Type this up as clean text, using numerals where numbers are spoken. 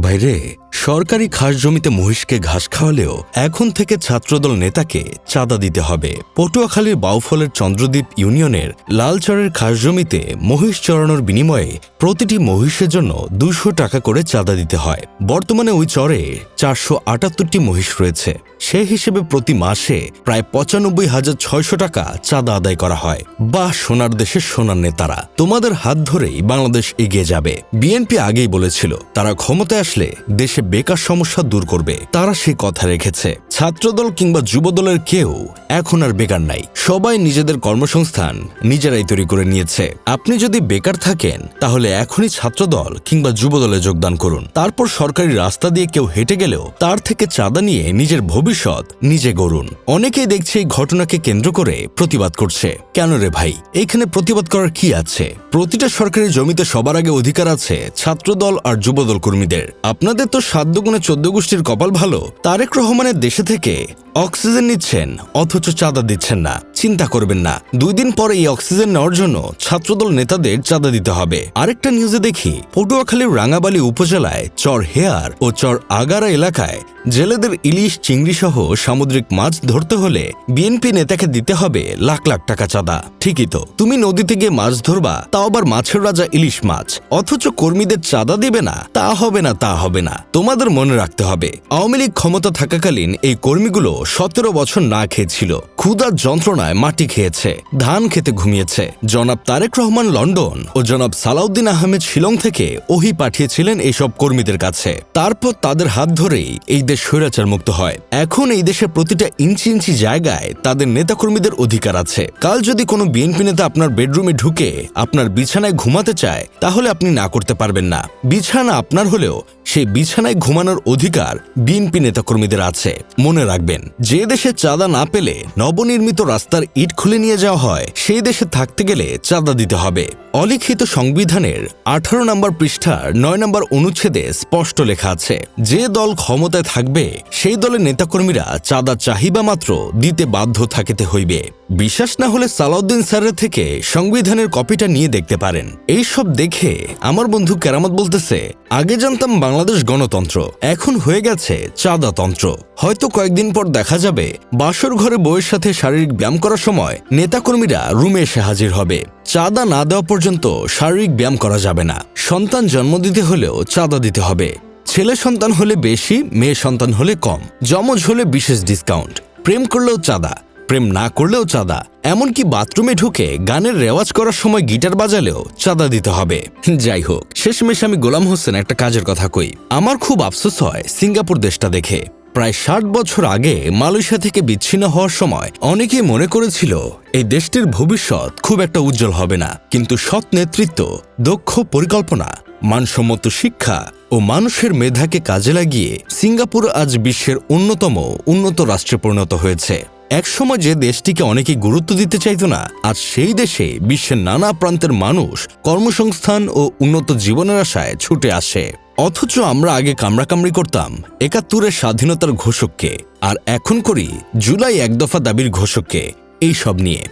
ভাইরে, সরকারি খাস জমিতে মহিষকে ঘাস খাওয়ালেও এখন থেকে ছাত্রদল নেতাকে চাঁদা দিতে হবে। পটুয়াখালীর বাউফলের চন্দ্রদ্বীপ ইউনিয়নের লালচরের খাস জমিতে মহিষ চড়ানোর বিনিময়ে প্রতিটি মহিষের জন্য 200 টাকা করে চাঁদা দিতে হয়। বর্তমানে ওই চরে 478টি মহিষ রয়েছে। সে হিসেবে প্রতি মাসে প্রায় 95,600 টাকা চাঁদা আদায় করা হয়। বাহ, সোনার দেশের সোনার নেতারা, তোমাদের হাত ধরেই বাংলাদেশ এগিয়ে যাবে। বিএনপি আগেই বলেছিল তারা ক্ষমতায় আসলে দেশে বেকার সমস্যা দূর করবে। তারা সেই কথা রেখেছে। ছাত্রদল কিংবা যুবদলের কেউ এখন আর বেকার নাই। সবাই নিজেদের কর্মসংস্থান নিজেরাই তৈরি করে নিয়েছে। আপনি যদি বেকার থাকেন তাহলে এখনই ছাত্রদল কিংবা যুবদলে যোগদান করুন। তারপর সরকারি রাস্তা দিয়ে কেউ হেঁটে গেলেও তার থেকে চাঁদা নিয়ে নিজের ভবিষ্যৎ নিজে গড়ুন। অনেকেই দেখছে এই ঘটনাকে কেন্দ্র করে প্রতিবাদ করছে। কেন রে ভাই, এইখানে প্রতিবাদ করার কি আছে? প্রতিটা সরকারি জমিতে সবার আগে অধিকার আছে ছাত্রদল আর যুবদল কর্মীদের। আপনাদের তো 7 দুগুণে 14 গোষ্ঠীর কপাল ভালো। তারেক রহমানের দেশে থেকে অক্সিজেন নিচ্ছেন অথচ চাঁদা দিচ্ছেন না। চিন্তা করবেন না, 2 দিন পরে এই অক্সিজেন নেওয়ার জন্য ছাত্রদল নেতাদের চাঁদা দিতে হবে। আরেকটা নিউজে দেখি পটুয়াখালীর রাঙ্গাবালী উপজেলায় চর হেয়ার ও চর আগারা এলাকায় জেলেদের ইলিশ চিংড়ি সহ সামুদ্রিক মাছ ধরতে হলে বিএনপি নেতাকে দিতে হবে লাখ লাখ টাকা চাঁদা। ঠিকই তো, তুমি নদীতে গিয়ে মাছ ধরবা, তাও আবার মাছের রাজা ইলিশ মাছ, অথচ কর্মীদের চাঁদা দিবে না। তা হবে না, তা হবে না। তোমাদের মনে রাখতে হবে, আওয়ামী লীগ ক্ষমতা থাকাকালীন এই কর্মীগুলো 17 বছর না খেয়েছিল। ক্ষুধার যন্ত্রণায় মাটি খেয়েছে, ধান খেতে ঘুমিয়েছে। জনাব তারেক রহমান লন্ডন ও জনাব সালাউদ্দিন আহমেদ শিলং থেকে ওহি পাঠিয়েছিলেন এইসব কর্মীদের কাছে। তারপর তাদের হাত ধরেই এই দেশ স্বৈরাচার মুক্ত হয়। এখন এই দেশের প্রতিটা ইঞ্চি ইঞ্চি জায়গায় তাদের নেতাকর্মীদের অধিকার আছে। কাল যদি কোনো বিএনপি নেতা আপনার বেডরুমে ঢুকে আপনার বিছানায় ঘুমাতে চায়, তাহলে আপনি না করতে পারবেন না। বিছানা আপনার হলেও সেই বিছানায় ঘুমানোর অধিকার বিএনপি নেতাকর্মীদের আছে। মনে রাখবেন, যে দেশে চাঁদা না পেলে নবনির্মিত রাস্তার ইট খুলে নিয়ে যাওয়া হয়, সেই দেশে থাকতে গেলে চাঁদা দিতে হবে। অলিখিত সংবিধানের 18 নম্বর পৃষ্ঠার 9 নম্বর অনুচ্ছেদে স্পষ্ট লেখা আছে, যে দল ক্ষমতায় থাকবে সেই দলের নেতাকর্মীরা চাঁদা চাহিবা মাত্র দিতে বাধ্য থাকিতে হইবে। বিশ্বাস না হলে সালাউদ্দিন স্যারের থেকে সংবিধানের কপিটা নিয়ে দেখতে পারেন। এইসব দেখে আমার বন্ধু কেরামত বলতেছে, আগে জানতাম বাংলাদেশ গণতন্ত্র, এখন হয়ে গেছে চাঁদাতন্ত্র। হয়তো কয়েকদিন পর দেখা যাবে বাসর ঘরে বউয়ের সাথে শারীরিক ব্যায়াম করার সময় নেতাকর্মীরা রুমে এসে হাজির হবে। চাঁদা না দেওয়া পর্যন্ত শারীরিক ব্যায়াম করা যাবে না। সন্তান জন্ম দিতে হলেও চাঁদা দিতে হবে। ছেলে সন্তান হলে বেশি, মেয়ে সন্তান হলে কম, যমজ হলে বিশেষ ডিসকাউন্ট। প্রেম করলেও চাঁদা, প্রেম না করলেও চাঁদা। এমনকি বাথরুমে ঢুকে গানের রেওয়াজ করার সময় গিটার বাজালেও চাঁদা দিতে হবে। যাই হোক, শেষমেশ আমি গোলাম হোসেন একটা কাজের কথা কই। আমার খুব আফসোস হয় সিঙ্গাপুর দেশটা দেখে। প্রায় 60 বছর আগে মালয়েশিয়া থেকে বিচ্ছিন্ন হওয়ার সময় অনেকেই মনে করেছিল এই দেশটির ভবিষ্যৎ খুব একটা উজ্জ্বল হবে না। কিন্তু সৎ নেতৃত্ব, দক্ষ পরিকল্পনা, মানসম্মত শিক্ষা ও মানুষের মেধাকে কাজে লাগিয়ে সিঙ্গাপুর আজ বিশ্বের অন্যতম উন্নত রাষ্ট্রে পরিণত হয়েছে। একসময় যে দেশটিকে অনেকেই গুরুত্ব দিতে চাইত না, আজ সেই দেশে বিশ্বের নানা প্রান্তের মানুষ কর্মসংস্থান ও উন্নত জীবনের আশায় ছুটে আসে। অথচ আমরা আগে কামড়াকামড়ি করতাম 71-এর স্বাধীনতার ঘোষককে, আর এখন করি জুলাই 1 দফা দাবির ঘোষককে। এই সব নিয়ে